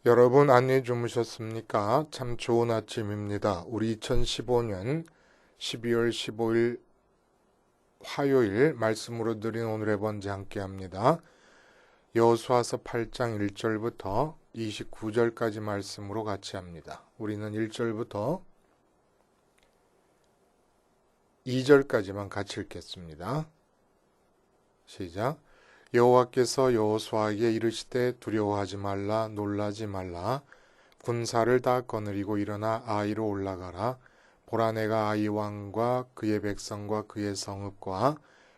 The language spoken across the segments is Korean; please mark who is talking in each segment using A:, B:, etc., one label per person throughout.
A: 여러분 안녕히 주무셨습니까? 참 좋은 아침입니다. 우리 2015년 12월 15일 화요일 말씀으로 드린 오늘의 번제 함께 합니다. 여호수아서 8장 1절부터 29절까지 말씀으로 같이 합니다. 우리는 1절부터 2절까지만 같이 읽겠습니다. 시작. 여호와께서 여호수아에게 이르시되 두려워하지 말라 놀라지 말라 군사를 다 거느리고 일어나 아이로 올라가라 보라 내가 아이 왕과 그의 백성과 그의 성읍과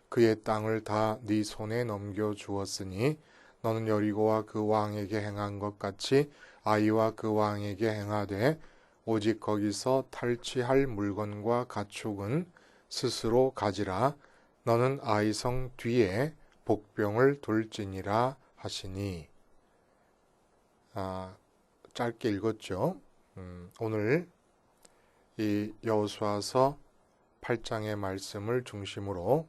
A: 그의 땅을 다 네 손에 넘겨 주었으니 너는 여리고와 그 왕에게 행한 것 같이 아이와 그 왕에게 행하되 오직 거기서 탈취할 물건과 가축은 스스로 가지라 너는 아이 성 뒤에 복병을 돌지니라 하시니. 짧게 읽었죠. 오늘 이 여호수아서 8장의 말씀을 중심으로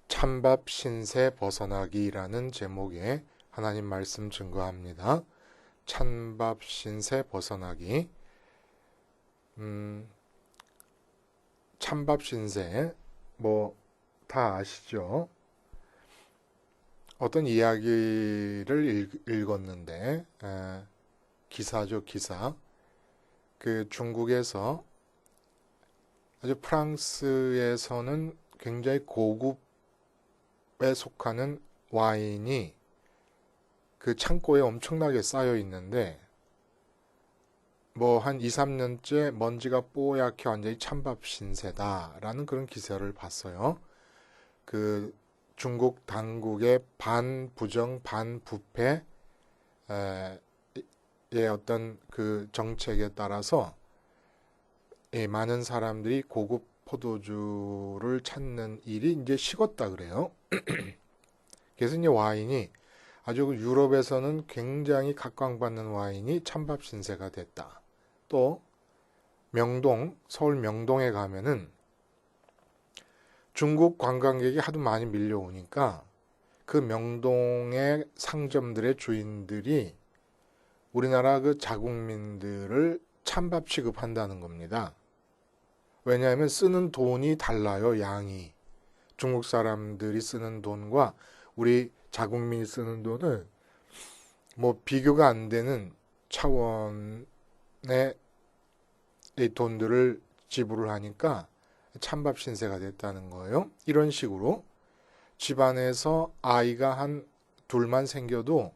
A: 찬밥 신세 벗어나기라는 제목의 하나님 말씀 증거합니다. 찬밥 신세 벗어나기. 찬밥 신세 다 아시죠? 어떤 이야기를 읽었는데 기사죠, 기사. 그 중국에서 아주 프랑스에서는 굉장히 고급에 속하는 와인이 그 창고에 엄청나게 쌓여 있는데 한 2, 3년째 먼지가 뽀얗게 완전히 찬밥 신세다라는 그런 기사를 봤어요. 그 중국 당국의 반부정 반부패의 어떤 그 정책에 따라서 많은 사람들이 고급 포도주를 찾는 일이 이제 식었다 그래요. 그래서 이제 와인이 아주 유럽에서는 굉장히 각광받는 와인이 찬밥 신세가 됐다. 또 서울 명동에 가면은 중국 관광객이 하도 많이 밀려오니까 그 명동의 상점들의 주인들이 우리나라 그 자국민들을 찬밥 취급한다는 겁니다. 왜냐하면 쓰는 돈이 달라요, 양이. 중국 사람들이 쓰는 돈과 우리 자국민이 쓰는 돈은 비교가 안 되는 차원의 이 돈들을 지불을 하니까 찬밥 신세가 됐다는 거예요. 이런 식으로 집안에서 아이가 한 둘만 생겨도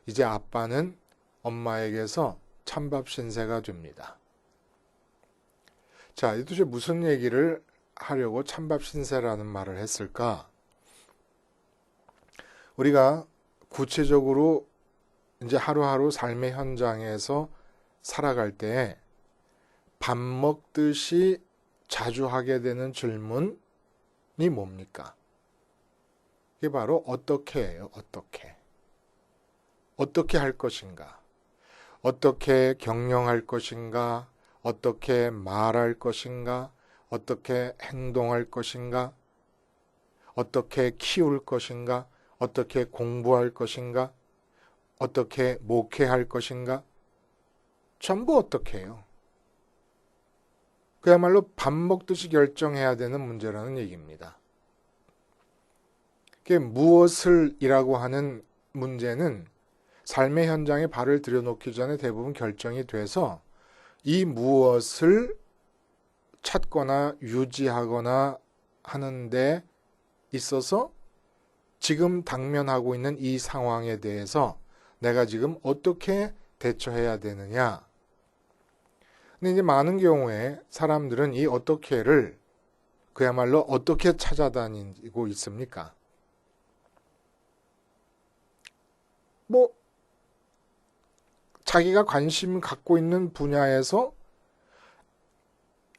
A: 이제 아빠는 엄마에게서 찬밥 신세가 됩니다. 자, 도대체 무슨 얘기를 하려고 찬밥 신세라는 말을 했을까? 우리가 구체적으로 이제 하루하루 삶의 현장에서 살아갈 때 밥 먹듯이 자주 하게 되는 질문이 뭡니까? 이게 바로 어떻게예요. 어떻게 할 것인가? 어떻게 경영할 것인가? 어떻게 말할 것인가? 어떻게 행동할 것인가? 어떻게 키울 것인가? 어떻게 공부할 것인가? 어떻게 목회할 것인가? 전부 어떻게 해요? 그야말로 밥 먹듯이 결정해야 되는 문제라는 얘기입니다. 무엇을 이라고 하는 문제는 삶의 현장에 발을 들여놓기 전에 대부분 결정이 돼서 이 무엇을 찾거나 유지하거나 하는 데 있어서 지금 당면하고 있는 이 상황에 대해서 내가 지금 어떻게 대처해야 되느냐. 근데 이제 많은 경우에 사람들은 이 어떻게를 그야말로 어떻게 찾아다니고 있습니까? 자기가 관심 갖고 있는 분야에서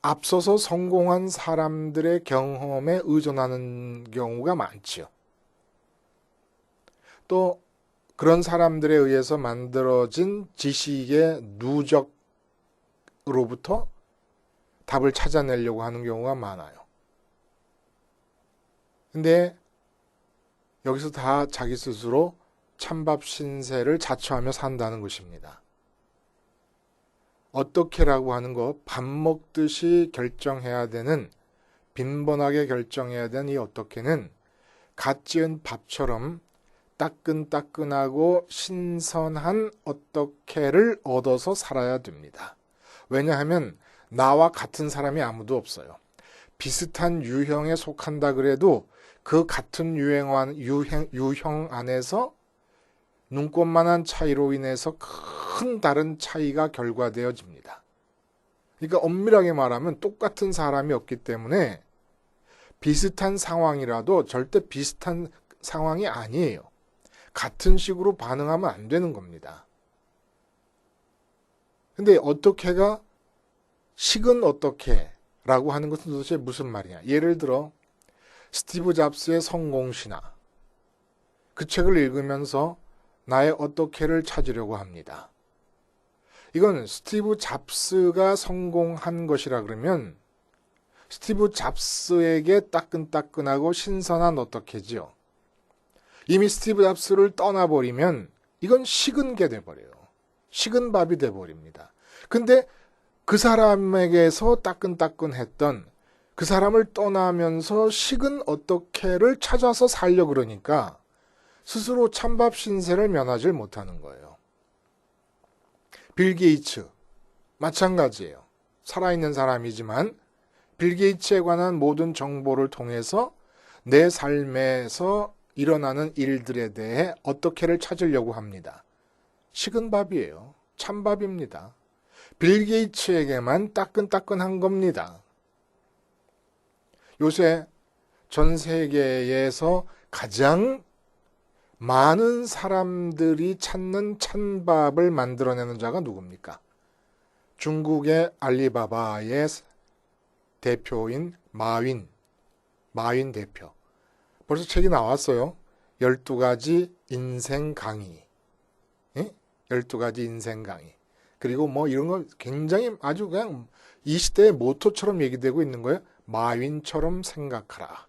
A: 앞서서 성공한 사람들의 경험에 의존하는 경우가 많지요. 또 그런 사람들에 의해서 만들어진 지식의 누적으로부터 답을 찾아내려고 하는 경우가 많아요. 근데 여기서 다 자기 스스로 찬밥 신세를 자처하며 산다는 것입니다. 어떻게라고 하는 거, 밥 먹듯이 결정해야 되는, 빈번하게 결정해야 되는 이 어떻게는 갓 지은 밥처럼 따끈따끈하고 신선한 어떻게를 얻어서 살아야 됩니다. 왜냐하면 나와 같은 사람이 아무도 없어요. 비슷한 유형에 속한다 그래도 그 같은 유형 안에서 눈꽃만한 차이로 인해서 큰 다른 차이가 결과되어집니다. 그러니까 엄밀하게 말하면 똑같은 사람이 없기 때문에 비슷한 상황이라도 절대 비슷한 상황이 아니에요. 같은 식으로 반응하면 안 되는 겁니다. 근데 어떻게가 식은 어떻게 라고 하는 것은 도대체 무슨 말이냐. 예를 들어 스티브 잡스의 성공신화, 그 책을 읽으면서 나의 어떻게를 찾으려고 합니다. 이건 스티브 잡스가 성공한 것이라 그러면 스티브 잡스에게 따끈따끈하고 신선한 어떻게지요. 이미 스티브 잡스를 떠나버리면 이건 식은 게 돼버려요. 식은 밥이 돼버립니다. 근데 그 사람에게서 따끈따끈했던 그 사람을 떠나면서 식은 어떻게를 찾아서 살려 그러니까 스스로 찬밥 신세를 면하지 못하는 거예요. 빌 게이츠 마찬가지예요. 살아있는 사람이지만 빌 게이츠에 관한 모든 정보를 통해서 내 삶에서 일어나는 일들에 대해 어떻게를 찾으려고 합니다. 식은 밥이에요. 찬밥입니다. 빌 게이츠에게만 따끈따끈한 겁니다. 요새 전 세계에서 가장 많은 사람들이 찾는 찬밥을 만들어내는 자가 누굽니까? 중국의 알리바바의 대표인 마윈 대표. 벌써 책이 나왔어요. 12가지 인생 강의. 12가지 인생 강의. 그리고 뭐 이런 거 굉장히 아주 그냥 이 시대의 모토처럼 얘기되고 있는 거예요. 마윈처럼 생각하라.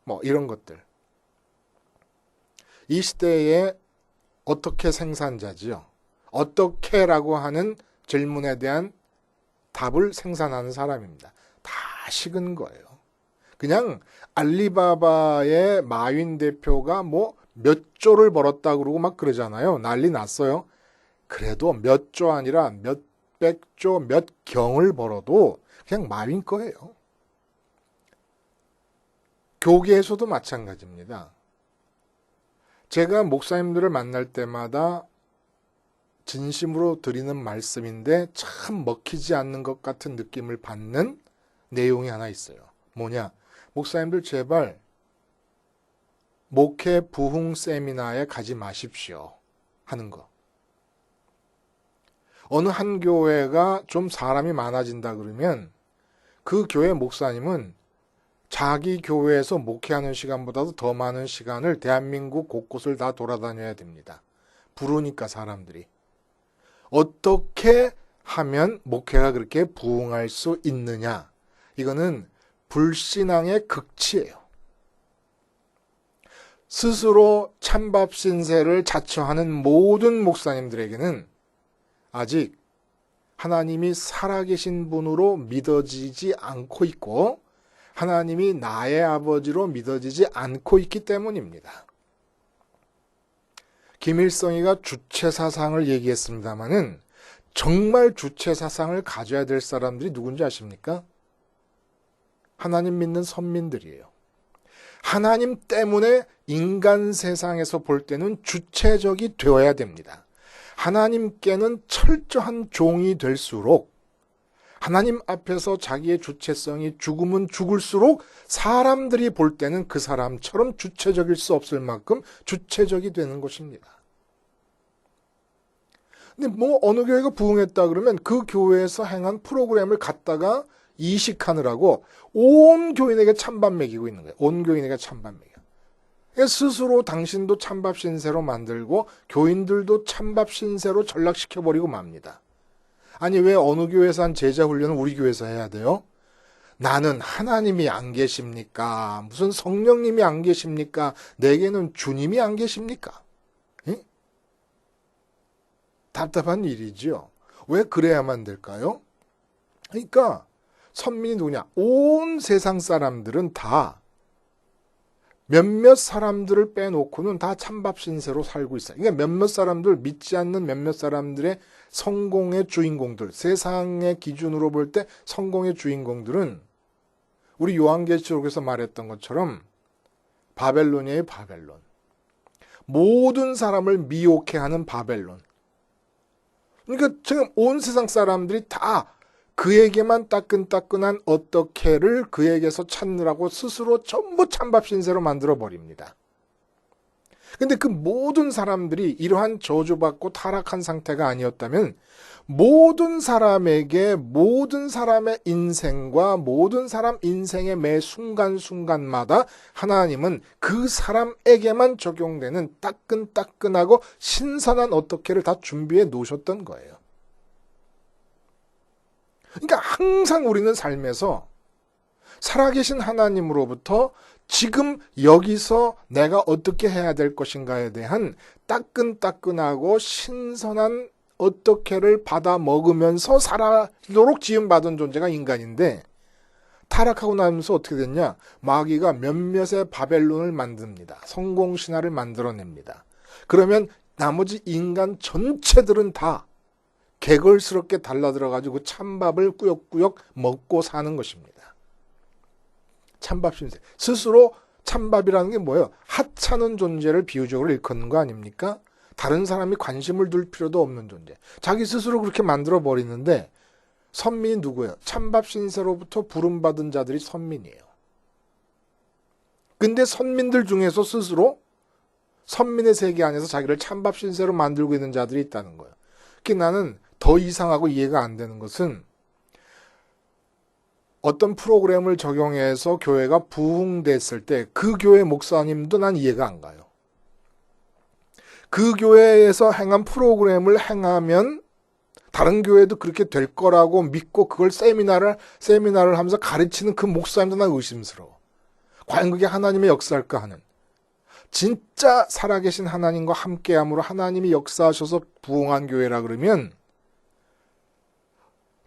A: 뭐 이런 것들. 이 시대의 어떻게 생산자지요. 어떻게라고 하는 질문에 대한 답을 생산하는 사람입니다. 다 식은 거예요. 그냥 알리바바의 마윈 대표가 뭐 몇 조를 벌었다 그러고 막 그러잖아요. 난리 났어요. 그래도 몇 조 아니라 몇백 조, 몇 경을 벌어도 그냥 마윈 거예요. 교계에서도 마찬가지입니다. 제가 목사님들을 만날 때마다 진심으로 드리는 말씀인데 참 먹히지 않는 것 같은 느낌을 받는 내용이 하나 있어요. 뭐냐? 목사님들 제발 목회 부흥 세미나에 가지 마십시오 하는 거. 어느 한 교회가 좀 사람이 많아진다 그러면 그 교회 목사님은 자기 교회에서 목회하는 시간보다도 더 많은 시간을 대한민국 곳곳을 다 돌아다녀야 됩니다. 부르니까 사람들이. 어떻게 하면 목회가 그렇게 부흥할 수 있느냐? 이거는 불신앙의 극치예요. 스스로 찬밥 신세를 자처하는 모든 목사님들에게는 아직 하나님이 살아계신 분으로 믿어지지 않고 있고 하나님이 나의 아버지로 믿어지지 않고 있기 때문입니다. 김일성이가 주체사상을 얘기했습니다마는 정말 주체사상을 가져야 될 사람들이 누군지 아십니까? 하나님 믿는 선민들이에요. 하나님 때문에 인간 세상에서 볼 때는 주체적이 되어야 됩니다. 하나님께는 철저한 종이 될수록 하나님 앞에서 자기의 주체성이 죽으면 죽을수록 사람들이 볼 때는 그 사람처럼 주체적일 수 없을 만큼 주체적이 되는 것입니다. 근데 뭐 어느 교회가 부흥했다 그러면 그 교회에서 행한 프로그램을 갖다가 이식하느라고 온 교인에게 찬밥 먹이고 있는 거예요. 온 교인에게 찬밥 먹여. 스스로 당신도 찬밥 신세로 만들고 교인들도 찬밥 신세로 전락시켜버리고 맙니다. 아니 왜 어느 교회에서 한 제자 훈련을 우리 교회에서 해야 돼요? 나는 하나님이 안 계십니까? 무슨 성령님이 안 계십니까? 내게는 주님이 안 계십니까? 예? 답답한 일이죠. 왜 그래야만 될까요? 그러니까 선민이 누구냐? 온 세상 사람들은 다 몇몇 사람들을 빼놓고는 다 찬밥 신세로 살고 있어요. 그러니까 몇몇 사람들, 믿지 않는 몇몇 사람들의 성공의 주인공들, 세상의 기준으로 볼 때 성공의 주인공들은 우리 요한계시록에서 말했던 것처럼 바벨론이에요, 바벨론. 모든 사람을 미혹해 하는 바벨론. 그러니까 지금 온 세상 사람들이 다 그에게만 따끈따끈한 어떻게를 그에게서 찾느라고 스스로 전부 찬밥 신세로 만들어 버립니다. 근데 그 모든 사람들이 이러한 저주받고 타락한 상태가 아니었다면 모든 사람에게 모든 사람의 인생과 모든 사람 인생의 매 순간순간마다 하나님은 그 사람에게만 적용되는 따끈따끈하고 신선한 어떻게를 다 준비해 놓으셨던 거예요. 그러니까 항상 우리는 삶에서 살아계신 하나님으로부터 지금 여기서 내가 어떻게 해야 될 것인가에 대한 따끈따끈하고 신선한 어떻게를 받아 먹으면서 살아도록 지음받은 존재가 인간인데 타락하고 나면서 어떻게 됐냐? 마귀가 몇몇의 바벨론을 만듭니다. 성공신화를 만들어냅니다. 그러면 나머지 인간 전체들은 다 개걸스럽게 달라들어가지고 찬밥을 꾸역꾸역 먹고 사는 것입니다. 찬밥 신세. 스스로 찬밥이라는 게 뭐예요? 하찮은 존재를 비유적으로 일컫는 거 아닙니까? 다른 사람이 관심을 둘 필요도 없는 존재. 자기 스스로 그렇게 만들어 버리는데 선민이 누구예요? 찬밥 신세로부터 부름받은 자들이 선민이에요. 근데 선민들 중에서 스스로 선민의 세계 안에서 자기를 찬밥 신세로 만들고 있는 자들이 있다는 거예요. 나는 더 이상하고 이해가 안 되는 것은 어떤 프로그램을 적용해서 교회가 부흥됐을 때 그 교회 목사님도 난 이해가 안 가요. 그 교회에서 행한 프로그램을 행하면 다른 교회도 그렇게 될 거라고 믿고 그걸 세미나를 하면서 가르치는 그 목사님도 난 의심스러워. 과연 그게 하나님의 역사일까 하는. 진짜 살아계신 하나님과 함께함으로 하나님이 역사하셔서 부흥한 교회라 그러면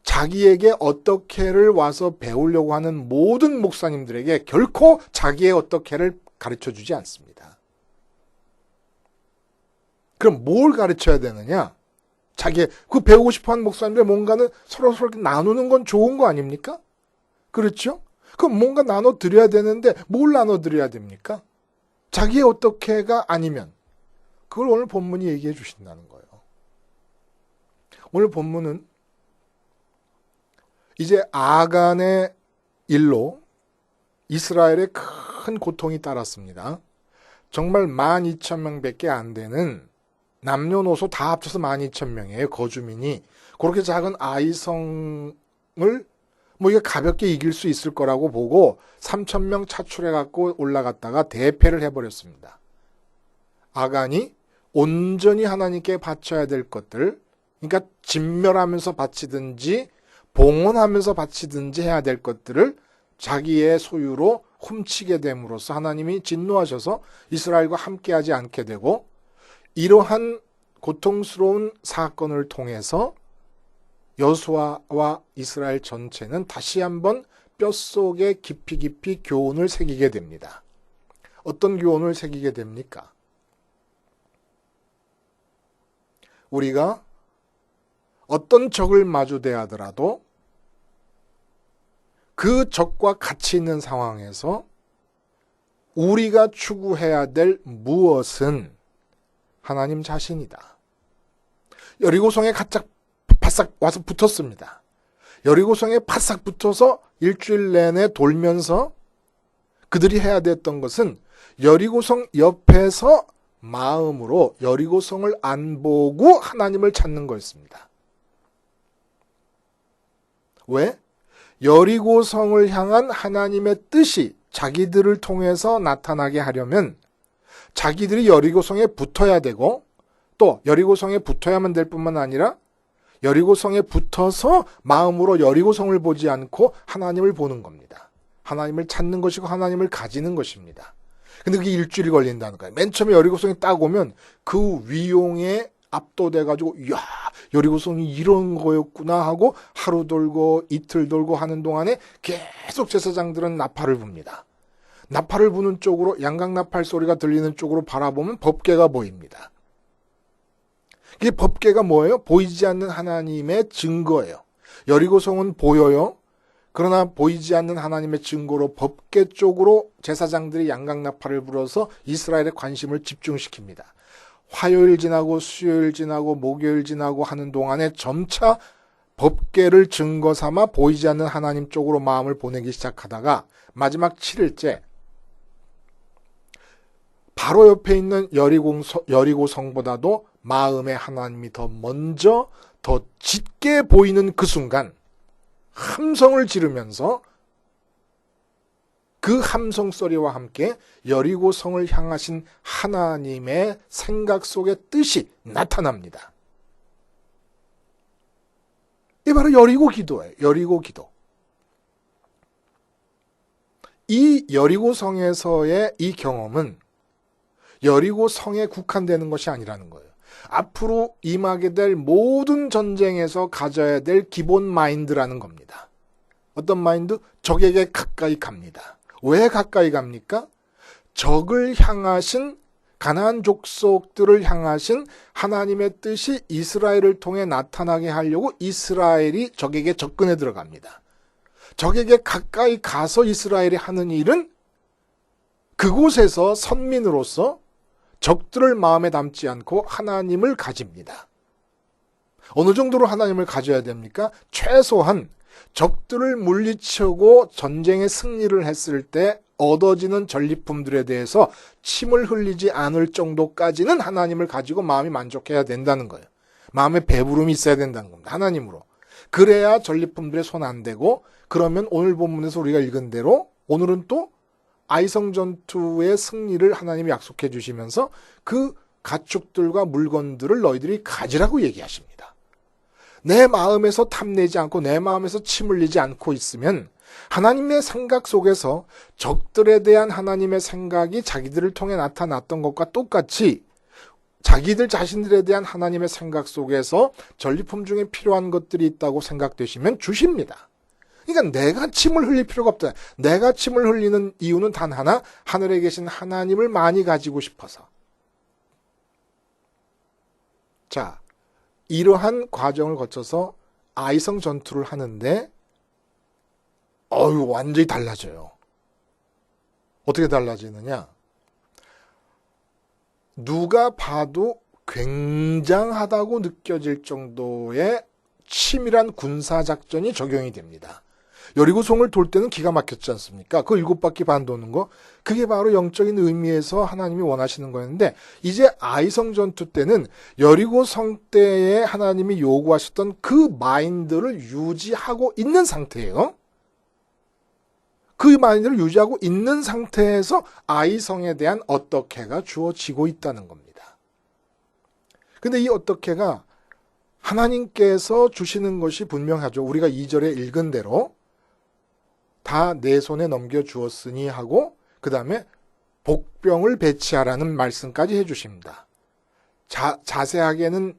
A: 자기에게 어떻게를 와서 배우려고 하는 모든 목사님들에게 결코 자기의 어떻게를 가르쳐주지 않습니다. 그럼 뭘 가르쳐야 되느냐? 그 배우고 싶어하는 목사님들 뭔가는 서로 나누는 건 좋은 거 아닙니까? 그렇죠? 그럼 뭔가 나눠드려야 되는데 뭘 나눠드려야 됩니까? 자기의 어떻게가 아니면 그걸 오늘 본문이 얘기해 주신다는 거예요. 오늘 본문은 이제 아간의 일로 이스라엘에 큰 고통이 따랐습니다. 정말 12,000명밖에 안 되는 남녀노소 다 합쳐서 12,000명이에요. 거주민이. 그렇게 작은 아이성을 이게 가볍게 이길 수 있을 거라고 보고 3,000명 차출해갖고 올라갔다가 대패를 해버렸습니다. 아간이 온전히 하나님께 바쳐야 될 것들, 그러니까 진멸하면서 바치든지 봉헌하면서 바치든지 해야 될 것들을 자기의 소유로 훔치게 됨으로써 하나님이 진노하셔서 이스라엘과 함께하지 않게 되고 이러한 고통스러운 사건을 통해서 여호수아와 이스라엘 전체는 다시 한번 뼛속에 깊이 교훈을 새기게 됩니다. 어떤 교훈을 새기게 됩니까? 우리가 어떤 적을 마주대하더라도 그 적과 같이 있는 상황에서 우리가 추구해야 될 무엇은 하나님 자신이다. 여리고성에 바싹 와서 붙었습니다. 여리고성에 바싹 붙어서 일주일 내내 돌면서 그들이 해야 됐던 것은 여리고성 옆에서 마음으로 여리고성을 안 보고 하나님을 찾는 거였습니다. 왜? 여리고성을 향한 하나님의 뜻이 자기들을 통해서 나타나게 하려면 자기들이 여리고성에 붙어야 되고 또 여리고성에 붙어야만 될 뿐만 아니라 여리고성에 붙어서 마음으로 여리고성을 보지 않고 하나님을 보는 겁니다. 하나님을 찾는 것이고 하나님을 가지는 것입니다. 근데 그게 일주일이 걸린다는 거예요. 맨 처음에 여리고성이 딱 오면 그 위용에 압도돼가지고 이야 여리고성이 이런 거였구나 하고 하루 돌고 이틀 돌고 하는 동안에 계속 제사장들은 나팔을 붑니다. 나팔을 부는 쪽으로 양각 나팔 소리가 들리는 쪽으로 바라보면 법궤가 보입니다. 이게 법궤가 뭐예요? 보이지 않는 하나님의 증거예요. 여리고성은 보여요. 그러나 보이지 않는 하나님의 증거로 법궤 쪽으로 제사장들이 양각 나팔을 불어서 이스라엘의 관심을 집중시킵니다. 화요일 지나고 수요일 지나고 목요일 지나고 하는 동안에 점차 법궤를 증거 삼아 보이지 않는 하나님 쪽으로 마음을 보내기 시작하다가 마지막 7일째 바로 옆에 있는 여리고성보다도 마음의 하나님이 더 먼저 더 짙게 보이는 그 순간 함성을 지르면서 그 함성 소리와 함께 여리고성을 향하신 하나님의 생각 속의 뜻이 나타납니다. 이 바로 여리고 기도예요. 여리고 기도. 이 여리고성에서의 이 경험은 여리고성에 국한되는 것이 아니라는 거예요. 앞으로 임하게 될 모든 전쟁에서 가져야 될 기본 마인드라는 겁니다. 어떤 마인드? 적에게 가까이 갑니다. 왜 가까이 갑니까? 적을 향하신 가나안 족속들을 향하신 하나님의 뜻이 이스라엘을 통해 나타나게 하려고 이스라엘이 적에게 접근해 들어갑니다. 적에게 가까이 가서 이스라엘이 하는 일은 그곳에서 선민으로서 적들을 마음에 담지 않고 하나님을 가집니다. 어느 정도로 하나님을 가져야 됩니까? 최소한 적들을 물리치고 전쟁에 승리를 했을 때 얻어지는 전리품들에 대해서 침을 흘리지 않을 정도까지는 하나님을 가지고 마음이 만족해야 된다는 거예요. 마음에 배부름이 있어야 된다는 겁니다. 하나님으로. 그래야 전리품들에 손 안 대고, 그러면 오늘 본문에서 우리가 읽은 대로 오늘은 또 아이성 전투의 승리를 하나님이 약속해 주시면서 그 가축들과 물건들을 너희들이 가지라고 얘기하십니다. 내 마음에서 탐내지 않고 내 마음에서 침 흘리지 않고 있으면 하나님의 생각 속에서 적들에 대한 하나님의 생각이 자기들을 통해 나타났던 것과 똑같이 자기들 자신들에 대한 하나님의 생각 속에서 전리품 중에 필요한 것들이 있다고 생각되시면 주십니다. 그러니까 내가 침을 흘릴 필요가 없다. 내가 침을 흘리는 이유는 단 하나, 하늘에 계신 하나님을 많이 가지고 싶어서. 자, 이러한 과정을 거쳐서 아이성 전투를 하는데 완전히 달라져요. 어떻게 달라지느냐? 누가 봐도 굉장하다고 느껴질 정도의 치밀한 군사작전이 적용이 됩니다. 여리고성을 돌 때는 기가 막혔지 않습니까? 그 7바퀴 반 도는 거. 그게 바로 영적인 의미에서 하나님이 원하시는 거였는데, 이제 아이성 전투 때는 여리고성 때에 하나님이 요구하셨던 그 마인드를 유지하고 있는 상태예요. 그 마인드를 유지하고 있는 상태에서 아이성에 대한 어떻게가 주어지고 있다는 겁니다. 근데 이 어떻게가 하나님께서 주시는 것이 분명하죠. 우리가 2절에 읽은 대로 다 내 손에 넘겨주었으니 하고 그 다음에 복병을 배치하라는 말씀까지 해주십니다. 자세하게는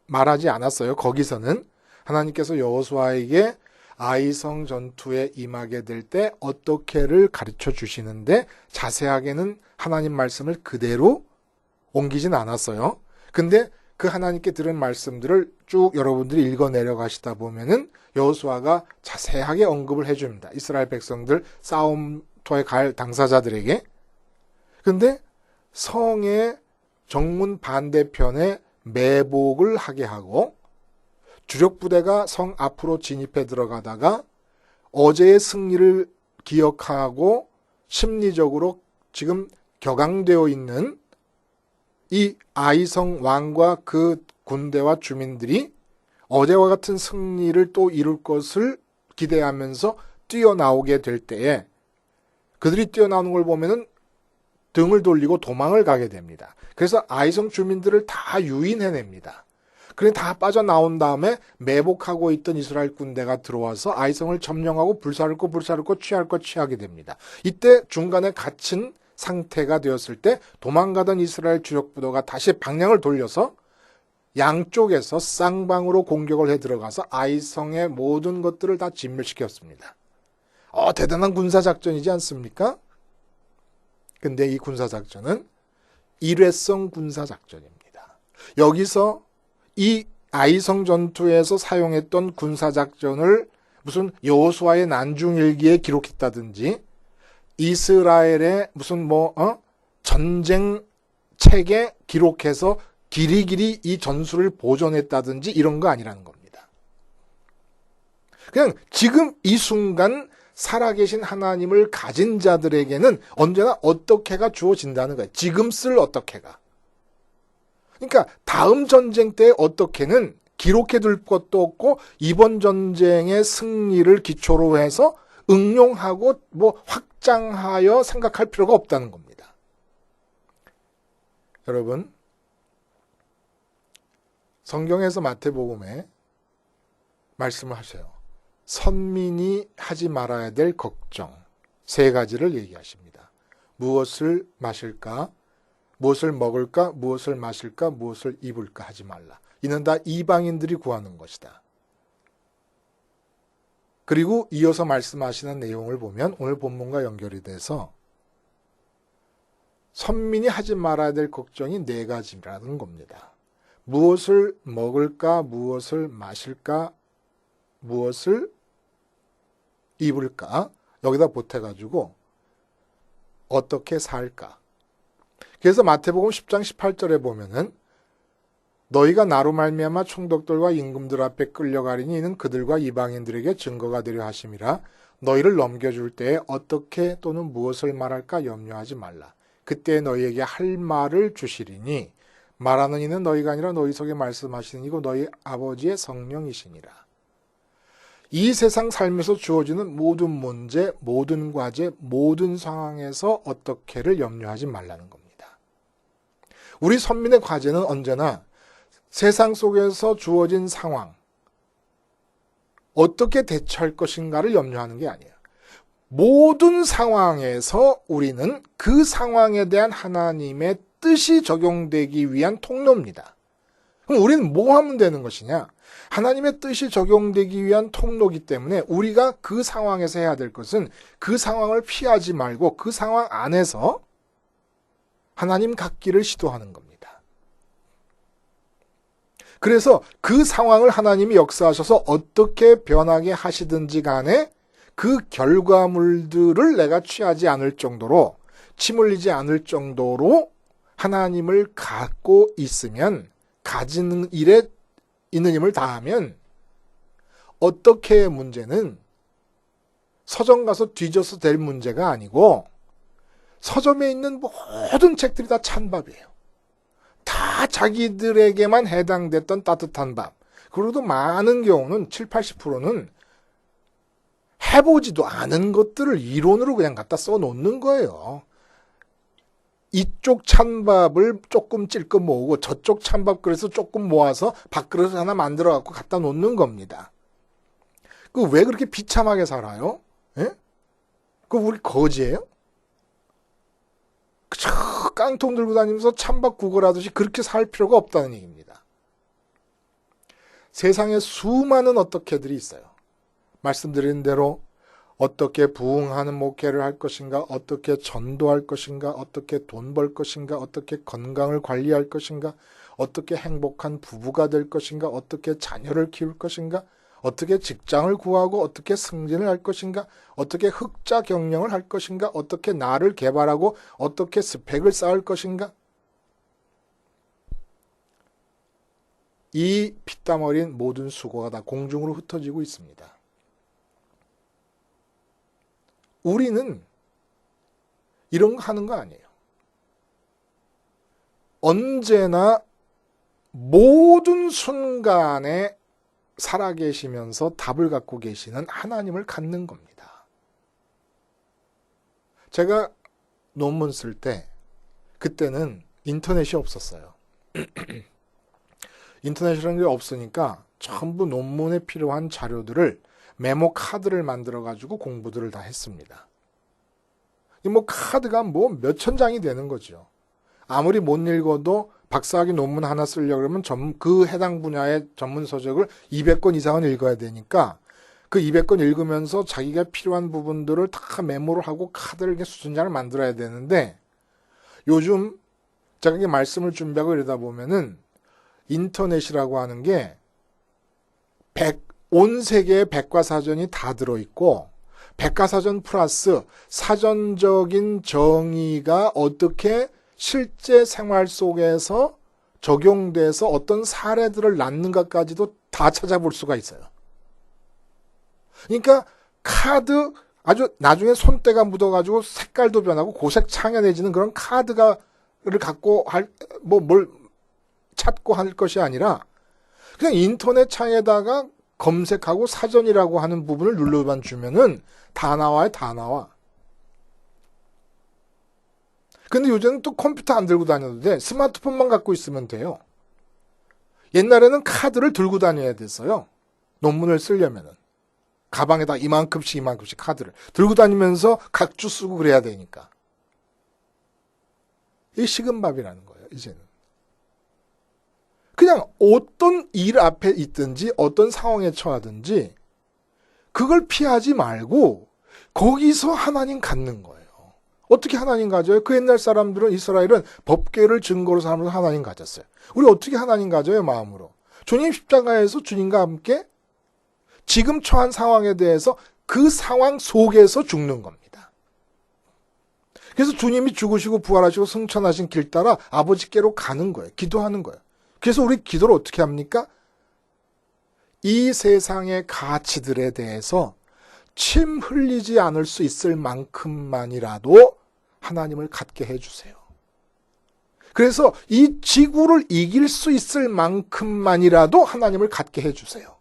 A: 말하지 않았어요. 거기서는 하나님께서 여호수아에게 아이성 전투에 임하게 될 때 어떻게를 가르쳐 주시는데 자세하게는 하나님 말씀을 그대로 옮기진 않았어요. 근데 그 하나님께 들은 말씀들을 쭉 여러분들이 읽어 내려가시다 보면은 여호수아가 자세하게 언급을 해줍니다. 이스라엘 백성들 싸움터에 갈 당사자들에게. 근데 성의 정문 반대편에 매복을 하게 하고 주력 부대가 성 앞으로 진입해 들어가다가 어제의 승리를 기억하고 심리적으로 지금 격앙되어 있는 이 아이성 왕과 그 군대와 주민들이 어제와 같은 승리를 또 이룰 것을 기대하면서 뛰어나오게 될 때에 그들이 뛰어나오는 걸 보면은 등을 돌리고 도망을 가게 됩니다. 그래서 아이성 주민들을 다 유인해냅니다. 그래 다 빠져나온 다음에 매복하고 있던 이스라엘 군대가 들어와서 아이성을 점령하고 불사를 거 취할 거 취하게 됩니다. 이때 중간에 갇힌 상태가 되었을 때 도망가던 이스라엘 주력 부대가 다시 방향을 돌려서 양쪽에서 쌍방으로 공격을 해 들어가서 아이성의 모든 것들을 다 진멸시켰습니다. 대단한 군사작전이지 않습니까? 근데 이 군사작전은 일회성 군사작전입니다. 여기서 이 아이성 전투에서 사용했던 군사작전을 무슨 여호수아의 난중일기에 기록했다든지 이스라엘의 무슨 전쟁 책에 기록해서 길이길이 이 전술을 보존했다든지 이런 거 아니라는 겁니다. 그냥 지금 이 순간 살아계신 하나님을 가진 자들에게는 언제나 어떻게가 주어진다는 거예요. 지금 쓸 어떻게가. 그러니까 다음 전쟁 때 어떻게는 기록해둘 것도 없고 이번 전쟁의 승리를 기초로 해서 응용하고 확장하여 생각할 필요가 없다는 겁니다. 여러분, 성경에서 마태복음에 말씀을 하세요. 선민이 하지 말아야 될 걱정 3가지를 얘기하십니다. 무엇을 마실까? 무엇을 먹을까? 무엇을 마실까? 무엇을 입을까? 하지 말라. 이는 다 이방인들이 구하는 것이다. 그리고 이어서 말씀하시는 내용을 보면 오늘 본문과 연결이 돼서 선민이 하지 말아야 될 걱정이 4가지라는 겁니다. 무엇을 먹을까? 무엇을 마실까? 무엇을 입을까? 여기다 보태가지고 어떻게 살까? 그래서 마태복음 10장 18절에 보면은 너희가 나로 말미암아 총독들과 임금들 앞에 끌려가리니 이는 그들과 이방인들에게 증거가 되려 하심이라. 너희를 넘겨줄 때에 어떻게 또는 무엇을 말할까 염려하지 말라. 그때 너희에게 할 말을 주시리니 말하는 이는 너희가 아니라 너희 속에 말씀하시는 이고 너희 아버지의 성령이시니라. 이 세상 삶에서 주어지는 모든 문제, 모든 과제, 모든 상황에서 어떻게를 염려하지 말라는 겁니다. 우리 선민의 과제는 언제나 세상 속에서 주어진 상황, 어떻게 대처할 것인가를 염려하는 게 아니에요. 모든 상황에서 우리는 그 상황에 대한 하나님의 뜻이 적용되기 위한 통로입니다. 그럼 우리는 뭐 하면 되는 것이냐? 하나님의 뜻이 적용되기 위한 통로이기 때문에 우리가 그 상황에서 해야 될 것은 그 상황을 피하지 말고 그 상황 안에서 하나님 갖기를 시도하는 겁니다. 그래서 그 상황을 하나님이 역사하셔서 어떻게 변하게 하시든지 간에 그 결과물들을 내가 취하지 않을 정도로, 침 흘리지 않을 정도로 하나님을 갖고 있으면, 가지는 일에 있는 힘을 다하면 어떻게의 문제는 서점 가서 뒤져서 될 문제가 아니고 서점에 있는 모든 책들이 다 찬밥이에요. 다 자기들에게만 해당됐던 따뜻한 밥. 그리고 많은 경우는 7, 80%는 해보지도 않은 것들을 이론으로 그냥 갖다 써놓는 거예요. 이쪽 찬밥을 조금 찔끔 모으고 저쪽 찬밥 그릇을 조금 모아서 밥그릇 하나 만들어 갖고 갖다 놓는 겁니다. 그 왜 그렇게 비참하게 살아요? 예? 그 우리 거지예요? 저 깡통 들고 다니면서 찬밥 구걸하듯이 그렇게 살 필요가 없다는 얘기입니다. 세상에 수많은 어떻게들이 있어요. 말씀드린 대로 어떻게 부흥하는 목회를 할 것인가, 어떻게 전도할 것인가, 어떻게 돈 벌 것인가, 어떻게 건강을 관리할 것인가, 어떻게 행복한 부부가 될 것인가, 어떻게 자녀를 키울 것인가, 어떻게 직장을 구하고 어떻게 승진을 할 것인가, 어떻게 흑자 경영을 할 것인가, 어떻게 나를 개발하고 어떻게 스펙을 쌓을 것인가. 이 피땀 어린 모든 수고가 다 공중으로 흩어지고 있습니다. 우리는 이런 거 하는 거 아니에요. 언제나 모든 순간에 살아계시면서 답을 갖고 계시는 하나님을 갖는 겁니다. 제가 논문 쓸 때 그때는 인터넷이 없었어요. 인터넷이라는 게 없으니까 전부 논문에 필요한 자료들을 메모 카드를 만들어 가지고 공부들을 다 했습니다. 뭐 카드가 뭐 몇천 장이 되는 거죠. 아무리 못 읽어도 박사학위 논문 하나 쓰려고 그러면 그 해당 분야의 전문 서적을 200권 이상은 읽어야 되니까 그 200권 읽으면서 자기가 필요한 부분들을 다 메모를 하고 카드를 이렇게 수순자를 만들어야 되는데 요즘 제가 이렇게 말씀을 준비하고 이러다 보면은 인터넷이라고 하는 게 온 세계의 백과사전이 다 들어있고 백과사전 플러스 사전적인 정의가 어떻게 실제 생활 속에서 적용돼서 어떤 사례들을 낳는가까지도 다 찾아볼 수가 있어요. 그러니까 카드 아주 나중에 손때가 묻어가지고 색깔도 변하고 고색 창연해지는 그런 카드를 갖고 뭘 찾고 할 것이 아니라 그냥 인터넷 창에다가 검색하고 사전이라고 하는 부분을 눌러만 주면은 다 나와요, 다 나와. 근데 요즘은 또 컴퓨터 안 들고 다녀도 돼. 스마트폰만 갖고 있으면 돼요. 옛날에는 카드를 들고 다녀야 됐어요. 논문을 쓰려면은. 가방에다 이만큼씩 카드를 들고 다니면서 각주 쓰고 그래야 되니까. 이게 식은 밥이라는 거예요, 이제는. 그냥 어떤 일 앞에 있든지 어떤 상황에 처하든지 그걸 피하지 말고 거기서 하나님 갖는 거예요. 어떻게 하나님 가져요? 그 옛날 사람들은 이스라엘은 법궤를 증거로 삼아서 하나님 가졌어요. 우리 어떻게 하나님 가져요? 마음으로. 주님 십자가에서 주님과 함께 지금 처한 상황에 대해서 그 상황 속에서 죽는 겁니다. 그래서 주님이 죽으시고 부활하시고 승천하신 길 따라 아버지께로 가는 거예요. 기도하는 거예요. 그래서 우리 기도를 어떻게 합니까? 이 세상의 가치들에 대해서 침 흘리지 않을 수 있을 만큼만이라도 하나님을 갖게 해주세요. 그래서 이 지구를 이길 수 있을 만큼만이라도 하나님을 갖게 해주세요.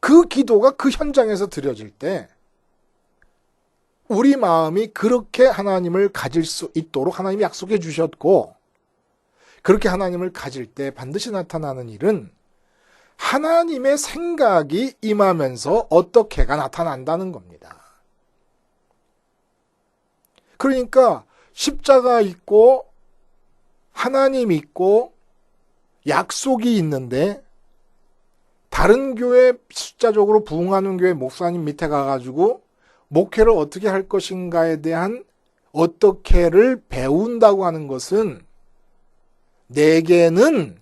A: 그 기도가 그 현장에서 드려질 때 우리 마음이 그렇게 하나님을 가질 수 있도록 하나님이 약속해 주셨고 그렇게 하나님을 가질 때 반드시 나타나는 일은 하나님의 생각이 임하면서 어떻게가 나타난다는 겁니다. 그러니까 십자가 있고 하나님 있고 약속이 있는데 다른 교회 숫자적으로 부흥하는 교회 목사님 밑에 가가지고 목회를 어떻게 할 것인가에 대한 어떻게를 배운다고 하는 것은 내게는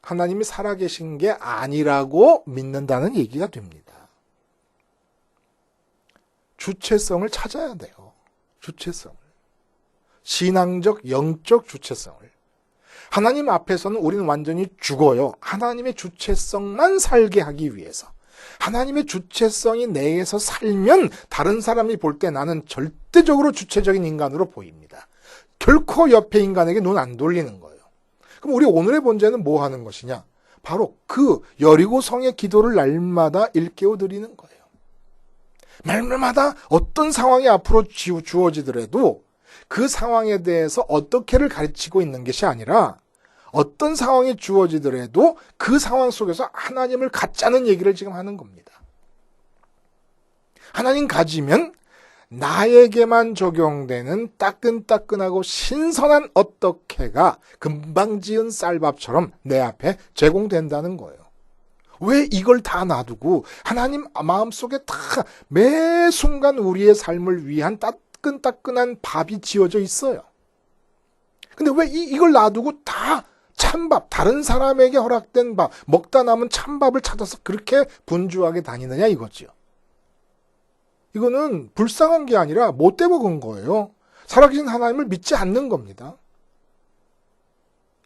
A: 하나님이 살아계신 게 아니라고 믿는다는 얘기가 됩니다. 주체성을 찾아야 돼요. 주체성을. 신앙적, 영적 주체성을. 하나님 앞에서는 우리는 완전히 죽어요. 하나님의 주체성만 살게 하기 위해서. 하나님의 주체성이 내에서 살면 다른 사람이 볼 때 나는 절대적으로 주체적인 인간으로 보입니다. 결코 옆에 인간에게 눈 안 돌리는 거예요. 그럼 우리 오늘의 본제는 뭐 하는 것이냐? 바로 그 여리고성의 기도를 날마다 일깨워 드리는 거예요. 날마다 어떤 상황이 앞으로 주어지더라도 그 상황에 대해서 어떻게를 가르치고 있는 것이 아니라 어떤 상황이 주어지더라도 그 상황 속에서 하나님을 갖자는 얘기를 지금 하는 겁니다. 하나님 가지면 나에게만 적용되는 따끈따끈하고 신선한 어떻게가 금방 지은 쌀밥처럼 내 앞에 제공된다는 거예요. 왜 이걸 다 놔두고 하나님 마음속에 다 매 순간 우리의 삶을 위한 따끈따끈한 밥이 지어져 있어요. 근데 왜 이걸 놔두고 다 찬밥, 다른 사람에게 허락된 밥, 먹다 남은 찬밥을 찾아서 그렇게 분주하게 다니느냐 이거죠. 이거는 불쌍한 게 아니라 못돼 먹은 거예요. 살아계신 하나님을 믿지 않는 겁니다.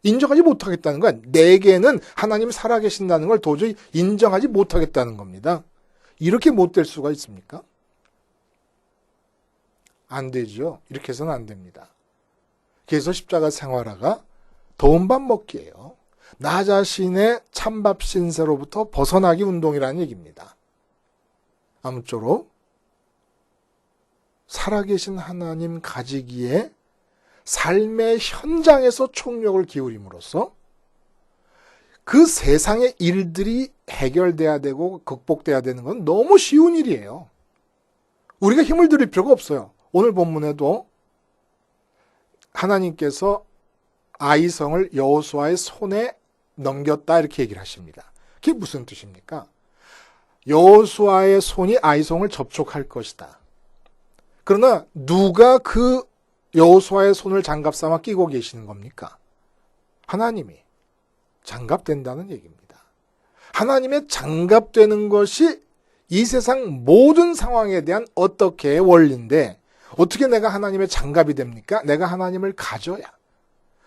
A: 인정하지 못하겠다는 거야. 내게는 하나님이 살아계신다는 걸 도저히 인정하지 못하겠다는 겁니다. 이렇게 못될 수가 있습니까? 안 되죠. 이렇게 해서는 안 됩니다. 그래서 십자가 생활화가 더운 밥 먹기예요. 나 자신의 찬밥 신세로부터 벗어나기 운동이라는 얘기입니다. 아무쪼록 살아계신 하나님 가지기에 삶의 현장에서 총력을 기울임으로써 그 세상의 일들이 해결돼야 되고 극복돼야 되는 건 너무 쉬운 일이에요. 우리가 힘을 들일 필요가 없어요. 오늘 본문에도 하나님께서 아이성을 여호수아의 손에 넘겼다 이렇게 얘기를 하십니다. 그게 무슨 뜻입니까? 여호수아의 손이 아이성을 접촉할 것이다. 그러나 누가 그 여호수아의 손을 장갑 삼아 끼고 계시는 겁니까? 하나님이 장갑된다는 얘기입니다. 하나님의 장갑되는 것이 이 세상 모든 상황에 대한 어떻게의 원리인데 어떻게 내가 하나님의 장갑이 됩니까? 내가 하나님을 가져야.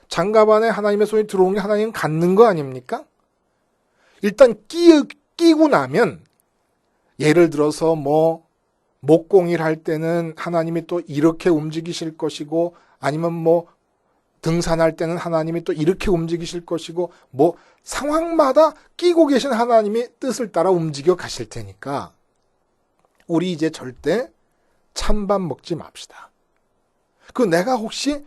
A: 장갑 안에 하나님의 손이 들어오는 게 하나님 갖는 거 아닙니까? 일단 끼고 나면 예를 들어서 목공일 할 때는 하나님이 또 이렇게 움직이실 것이고 아니면 등산할 때는 하나님이 또 이렇게 움직이실 것이고 상황마다 끼고 계신 하나님이 뜻을 따라 움직여 가실 테니까 우리 이제 절대 찬밥 먹지 맙시다. 내가 혹시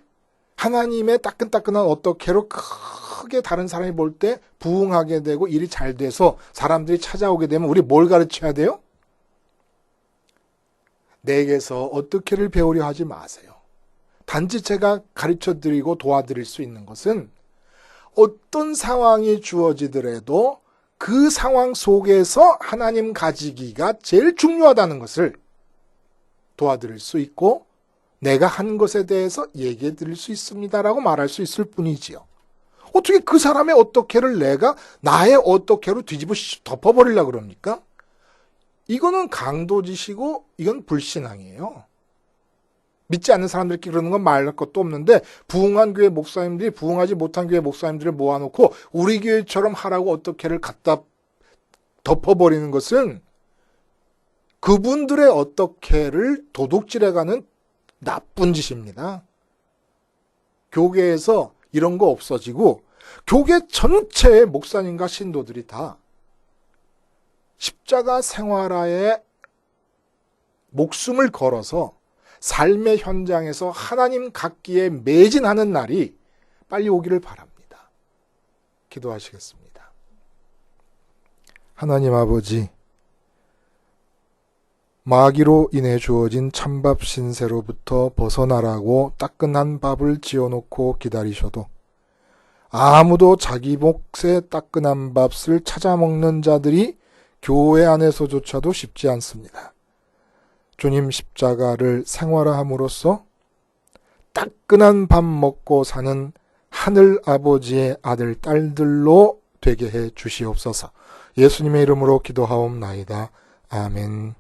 A: 하나님의 따끈따끈한 어떻게로 크게 다른 사람이 볼 때 부응하게 되고 일이 잘 돼서 사람들이 찾아오게 되면 우리 뭘 가르쳐야 돼요? 내게서 어떻게를 배우려 하지 마세요. 단지 제가 가르쳐드리고 도와드릴 수 있는 것은 어떤 상황이 주어지더라도 그 상황 속에서 하나님 가지기가 제일 중요하다는 것을 도와드릴 수 있고 내가 한 것에 대해서 얘기해 드릴 수 있습니다라고 말할 수 있을 뿐이지요. 어떻게 그 사람의 어떻게를 내가 나의 어떻게로 뒤집어 덮어버리려고 그럽니까? 이거는 강도짓이고 이건 불신앙이에요. 믿지 않는 사람들끼리 그러는 건 말할 것도 없는데 부흥한 교회 목사님들이 부흥하지 못한 교회 목사님들을 모아놓고 우리 교회처럼 하라고 어떻게를 갖다 덮어버리는 것은 그분들의 어떻게를 도둑질해가는 나쁜 짓입니다. 교계에서 이런 거 없어지고 교계 전체의 목사님과 신도들이 다 십자가 생활화에 목숨을 걸어서 삶의 현장에서 하나님 갖기에 매진하는 날이 빨리 오기를 바랍니다. 기도하시겠습니다. 하나님 아버지, 마귀로 인해 주어진 찬밥 신세로부터 벗어나라고 따끈한 밥을 지어놓고 기다리셔도 아무도 자기 몫의 따끈한 밥을 찾아 먹는 자들이 교회 안에서조차도 쉽지 않습니다. 주님 십자가를 생활화함으로써 따끈한 밥 먹고 사는 하늘 아버지의 아들, 딸들로 되게 해 주시옵소서. 예수님의 이름으로 기도하옵나이다. 아멘.